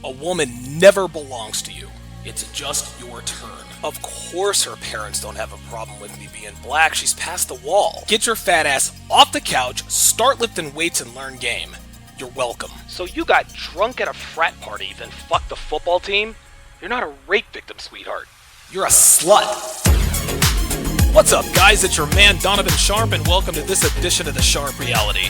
A woman never belongs to you. It's just your turn. Of course her parents don't have a problem with me being black. She's past the wall. Get your fat ass off the couch, start lifting weights, and learn game. You're welcome. So you got drunk at a frat party, then fucked the football team? You're not a rape victim, sweetheart. You're a slut. What's up, guys? It's your man, Donovan Sharp, and welcome to this edition of the Sharp Reality.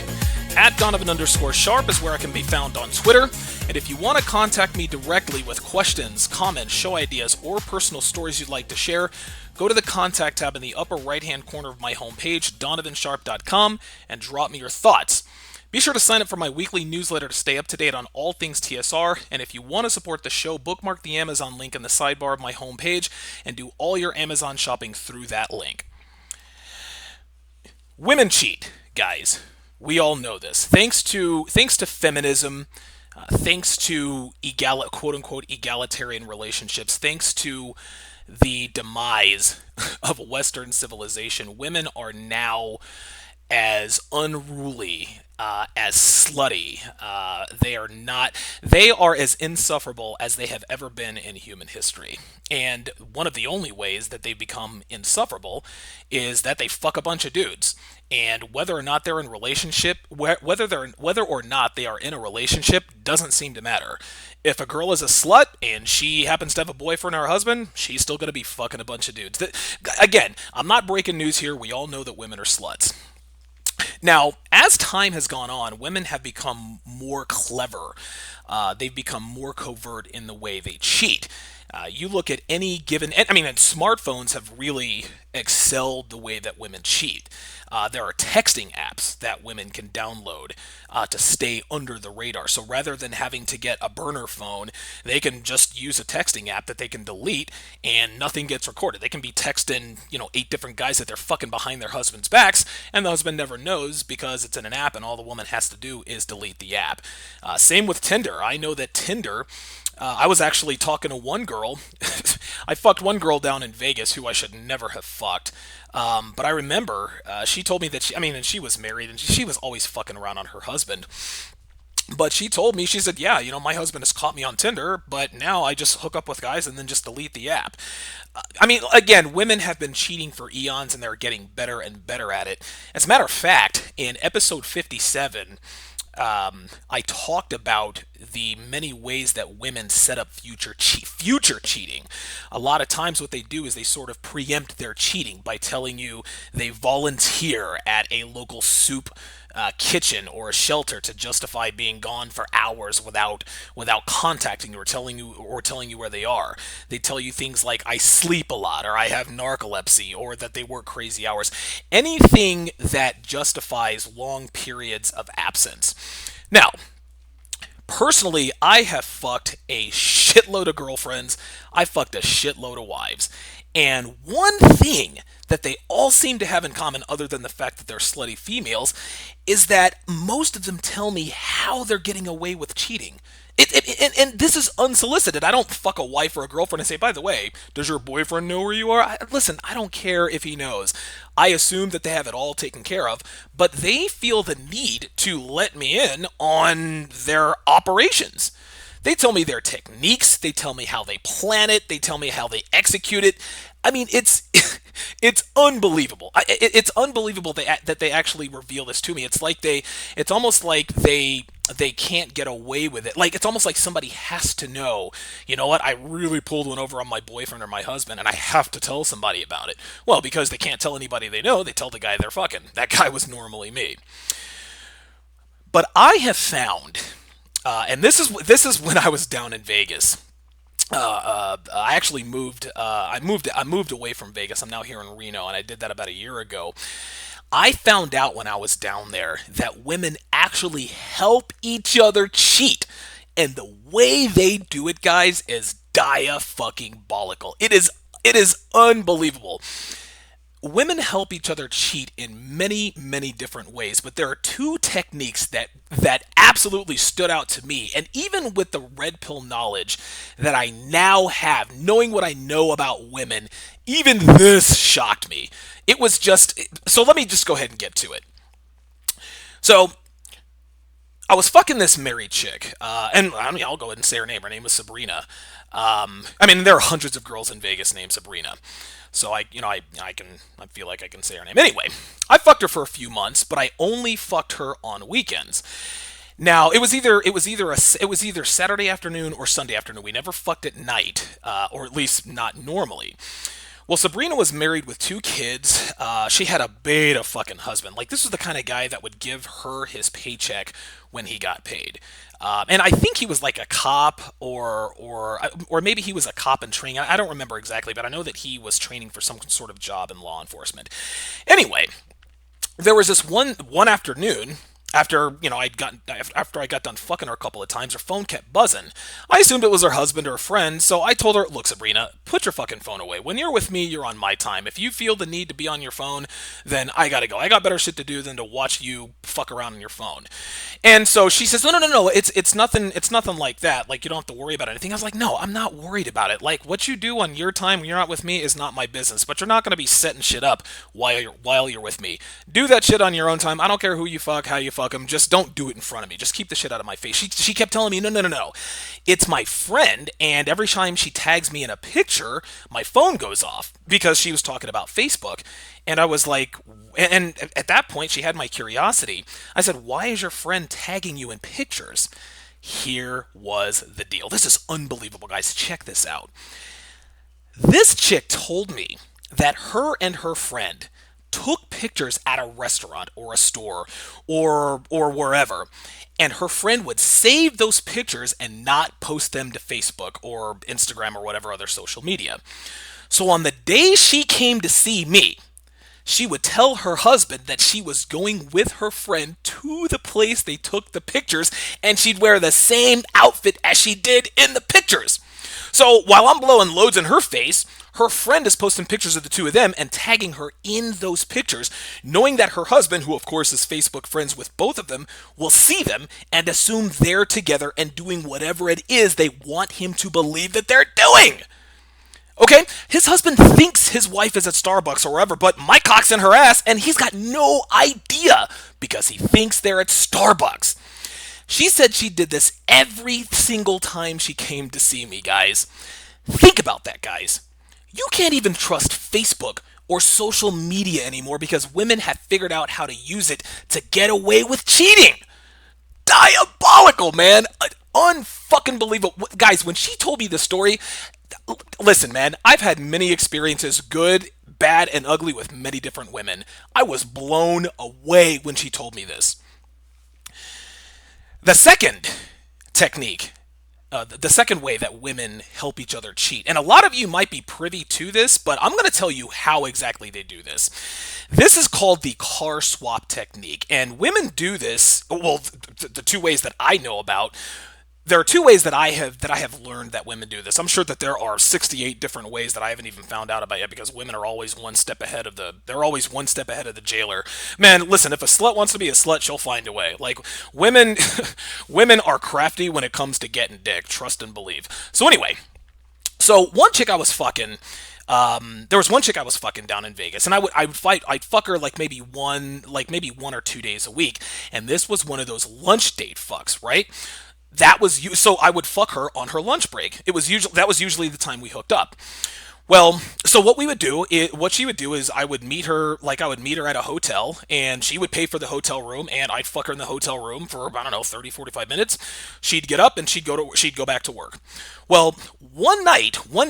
At Donovan_Sharp is where I can be found on Twitter, and if you want to contact me directly with questions, comments, show ideas, or personal stories you'd like to share, go to the contact tab in the upper right-hand corner of my homepage, donovansharp.com, and drop me your thoughts. Be sure to sign up for my weekly newsletter to stay up to date on all things TSR, and if you want to support the show, bookmark the Amazon link in the sidebar of my homepage and do all your Amazon shopping through that link. Women cheat, guys. We all know this. Thanks to feminism, thanks to quote-unquote egalitarian relationships, thanks to the demise of Western civilization, women are now as unruly, as slutty. They are as insufferable as they have ever been in human history. And one of the only ways that they become insufferable is that they fuck a bunch of dudes. And whether or not they're in a relationship, whether or not they are in a relationship doesn't seem to matter. If a girl is a slut and she happens to have a boyfriend or a husband, she's still going to be fucking a bunch of dudes. Again, I'm not breaking news here. We all know that women are sluts. Now, as time has gone on, women have become more clever. They've become more covert in the way they cheat. You look at any given, and smartphones have really excelled the way that women cheat. There are texting apps that women can download to stay under the radar. So rather than having to get a burner phone, they can just use a texting app that they can delete and nothing gets recorded. They can be texting, 8 different guys that they're fucking behind their husband's backs, and the husband never knows because it's in an app and all the woman has to do is delete the app. Same with Tinder. I know that Tinder, I was actually talking to one girl. I fucked one girl down in Vegas who I should never have fucked. But I remember she told me that and she was married and she was always fucking around on her husband. But she told me, she said, yeah, my husband has caught me on Tinder, but now I just hook up with guys and then just delete the app. Again, women have been cheating for eons and they're getting better and better at it. As a matter of fact, in episode 57, I talked about the many ways that women set up future cheating. A lot of times what they do is they sort of preempt their cheating by telling you they volunteer at a local soup kitchen or a shelter to justify being gone for hours without contacting you or telling you where they are. They tell you things like I sleep a lot or I have narcolepsy or that they work crazy hours. Anything that justifies long periods of absence. Now, personally, I have fucked a shitload of girlfriends. I fucked a shitload of wives. And one thing that they all seem to have in common, other than the fact that they're slutty females, is that most of them tell me how they're getting away with cheating. And this is unsolicited. I don't fuck a wife or a girlfriend and say, by the way, does your boyfriend know where you are? Listen, I don't care if he knows. I assume that they have it all taken care of, but they feel the need to let me in on their operations. They tell me their techniques, they tell me how they plan it, they tell me how they execute it. It's unbelievable. It's unbelievable that they actually reveal this to me. It's almost like they can't get away with it. Like, it's almost like somebody has to know, you know what, I really pulled one over on my boyfriend or my husband and I have to tell somebody about it. Well, because they can't tell anybody they know, they tell the guy they're fucking. That guy was normally me. But I have found, and this is when I was down in Vegas. I actually moved. I moved away from Vegas. I'm now here in Reno, and I did that about a year ago. I found out when I was down there that women actually help each other cheat, and the way they do it, guys, is dia-fucking-bolical. It is unbelievable. Women help each other cheat in many, many different ways, but there are 2 techniques that absolutely stood out to me. And even with the red pill knowledge that I now have, knowing what I know about women, even this shocked me. It was just, so let me just go ahead and get to it. So I was fucking this married chick, and I mean, I'll go ahead and say her name. Her name was Sabrina. I mean, there are hundreds of girls in Vegas named Sabrina, so I feel like I can say her name. Anyway, I fucked her for a few months, but I only fucked her on weekends. Now it was either Saturday afternoon or Sunday afternoon. We never fucked at night, or at least not normally. Well, Sabrina was married with two kids. She had a beta fucking husband. Like, this was the kind of guy that would give her his paycheck when he got paid. And I think he was like a cop, or maybe he was a cop in training. I don't remember exactly, but I know that he was training for some sort of job in law enforcement. Anyway, there was this one afternoon after I got done fucking her a couple of times, her phone kept buzzing. I assumed it was her husband or a friend, so I told her, "Look, Sabrina, put your fucking phone away. When you're with me, you're on my time. If you feel the need to be on your phone, then I gotta go. I got better shit to do than to watch you fuck around on your phone." And so she says, "No, no, no, no. It's nothing like that. Like, you don't have to worry about anything." I was like, "No, I'm not worried about it. Like, what you do on your time when you're not with me is not my business. But you're not gonna be setting shit up while you're with me. Do that shit on your own time. I don't care who you fuck, how you fuck them. Just don't do it in front of me. Just keep the shit out of my face." She kept telling me, "No, no, no, no. It's my friend, and every time she tags me in a picture, my phone goes off," because she was talking about Facebook. And I was like, and at that point, she had my curiosity. I said, "Why is your friend tagging you in pictures?" Here was the deal. This is unbelievable, guys. Check this out. This chick told me that her and her friend took pictures at a restaurant or a store or wherever, and her friend would save those pictures and not post them to Facebook or Instagram or whatever other social media. So on the day she came to see me, she would tell her husband that she was going with her friend to the place they took the pictures, and she'd wear the same outfit as she did in the pictures. So while I'm blowing loads in her face, her friend is posting pictures of the two of them and tagging her in those pictures, knowing that her husband, who of course is Facebook friends with both of them, will see them and assume they're together and doing whatever it is they want him to believe that they're doing. Okay? His husband thinks his wife is at Starbucks or wherever, but my cock's in her ass, and he's got no idea because he thinks they're at Starbucks. She said she did this every single time she came to see me, guys. Think about that, guys. You can't even trust Facebook or social media anymore because women have figured out how to use it to get away with cheating. Diabolical, man. Unfucking believable. Guys, when she told me the story, listen, man, I've had many experiences, good, bad, and ugly, with many different women. I was blown away when she told me this. The second technique, the second way that women help each other cheat, and a lot of you might be privy to this, but I'm going to tell you how exactly they do this. This is called the car swap technique, and women do this, well, the two ways that I know about. There are two ways that I have learned that women do this. I'm sure that there are 68 different ways that I haven't even found out about yet because women are always one step ahead of they're always one step ahead of the jailer. Man, listen, if a slut wants to be a slut, she'll find a way. Like, women women are crafty when it comes to getting dick, trust and believe. So anyway, one chick I was fucking, there was one chick I was fucking down in Vegas, and I'd fuck her like maybe one or 2 days a week, and this was one of those lunch date fucks, right? So I would fuck her on her lunch break. That was usually the time we hooked up. Well, so what she would do is I would meet her at a hotel, and she would pay for the hotel room, and I'd fuck her in the hotel room for, I don't know, 30, 45 minutes. She'd get up and she'd go back to work. Well, one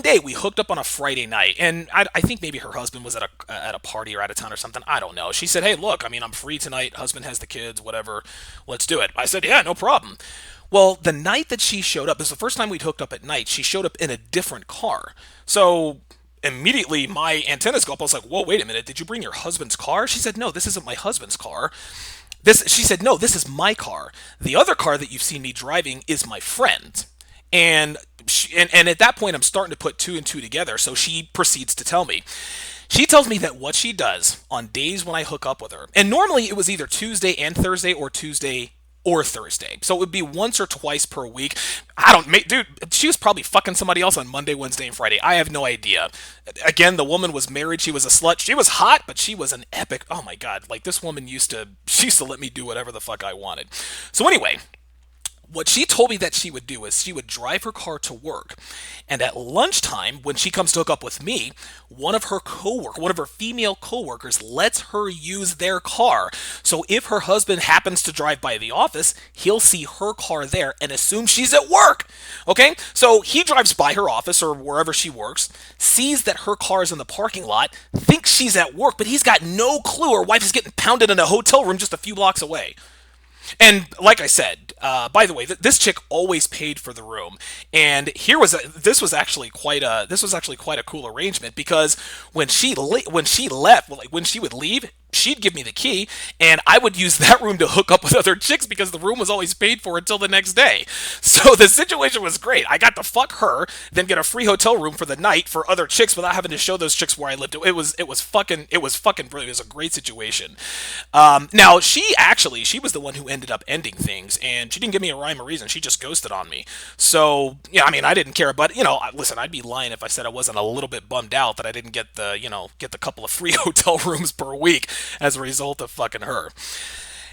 day we hooked up on a Friday night, and I think maybe her husband was at a party or out of town or something. I don't know. She said, "Hey, look, I mean, I'm free tonight. Husband has the kids, whatever. Let's do it." I said, "Yeah, no problem." Well, the night that she showed up, this is the first time we'd hooked up at night, she showed up in a different car. So immediately my antennas go up. I was like, "Whoa, wait a minute. Did you bring your husband's car?" She said, "No, this isn't my husband's car. She said, "No, this is my car. The other car that you've seen me driving is my friend." And at that point, I'm starting to put two and two together. So she proceeds to tell me. She tells me that what she does on days when I hook up with her, and normally it was either Tuesday and Thursday or Tuesday or Thursday. So it would be once or twice per week. I don't make, dude, she was probably fucking somebody else on Monday, Wednesday, and Friday. I have no idea. Again, the woman was married. She was a slut. She was hot, but she was an epic. Oh my God. Like, this woman she used to let me do whatever the fuck I wanted. So anyway, what she told me that she would do is she would drive her car to work, and at lunchtime when she comes to hook up with me, one of her female coworkers lets her use their car. So if her husband happens to drive by the office, he'll see her car there and assume she's at work. Okay, so he drives by her office or wherever she works, sees that her car is in the parking lot, thinks she's at work, but he's got no clue her wife is getting pounded in a hotel room just a few blocks away. And like I said, by the way, this chick always paid for the room. And this was actually quite a cool arrangement, because when she left, like when she would leave, she'd give me the key, and I would use that room to hook up with other chicks because the room was always paid for until the next day. So the situation was great. I got to fuck her, then get a free hotel room for the night for other chicks without having to show those chicks where I lived. It was fucking brilliant. It was a great situation. Now she was the one who ended up ending things, and she didn't give me a rhyme or reason. She just ghosted on me. So yeah, I mean, I didn't care, but listen, I'd be lying if I said I wasn't a little bit bummed out that I didn't get the couple of free hotel rooms per week as a result of fucking her.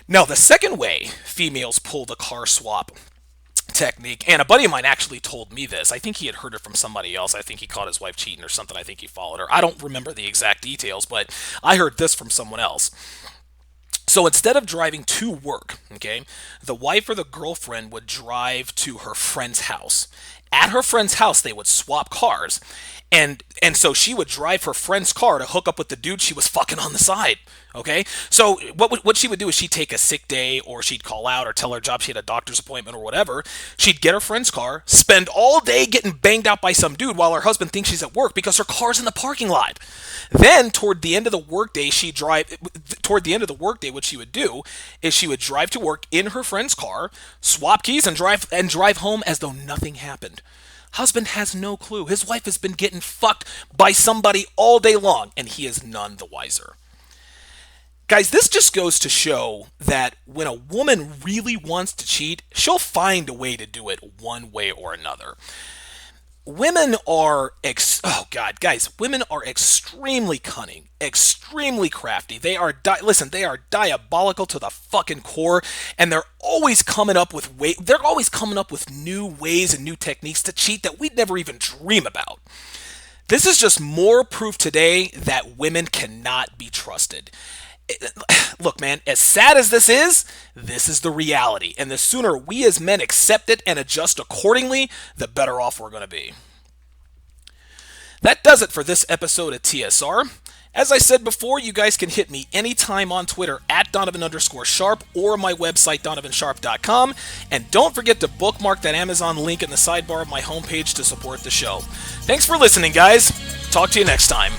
Now, the second way females pull the car swap technique, and a buddy of mine actually told me this. I think he had heard it from somebody else. I think he caught his wife cheating or something. I think he followed her. I don't remember the exact details, but I heard this from someone else. So instead of driving to work, okay, the wife or the girlfriend would drive to her friend's house. At her friend's house, they would swap cars. And so she would drive her friend's car to hook up with the dude she was fucking on the side. Okay? So what she would do is she'd take a sick day, or she'd call out or tell her job she had a doctor's appointment or whatever. She'd get her friend's car, spend all day getting banged out by some dude while her husband thinks she's at work because her car's in the parking lot. Then toward the end of the workday, what she would do is she would drive to work in her friend's car, swap keys, and drive home as though nothing happened. Husband has no clue. His wife has been getting fucked by somebody all day long, and he is none the wiser. Guys, this just goes to show that when a woman really wants to cheat, she'll find a way to do it one way or another. Women are women are extremely cunning, extremely crafty. They are they are diabolical to the fucking core, and they're always coming up with new ways and new techniques to cheat that we'd never even dream about. This is just more proof today that women cannot be trusted. Look, man, as sad as this is the reality. And the sooner we as men accept it and adjust accordingly, the better off we're going to be. That does it for this episode of TSR. As I said before, you guys can hit me anytime on Twitter at Donovan_Sharp or my website, DonovanSharp.com. And don't forget to bookmark that Amazon link in the sidebar of my homepage to support the show. Thanks for listening, guys. Talk to you next time.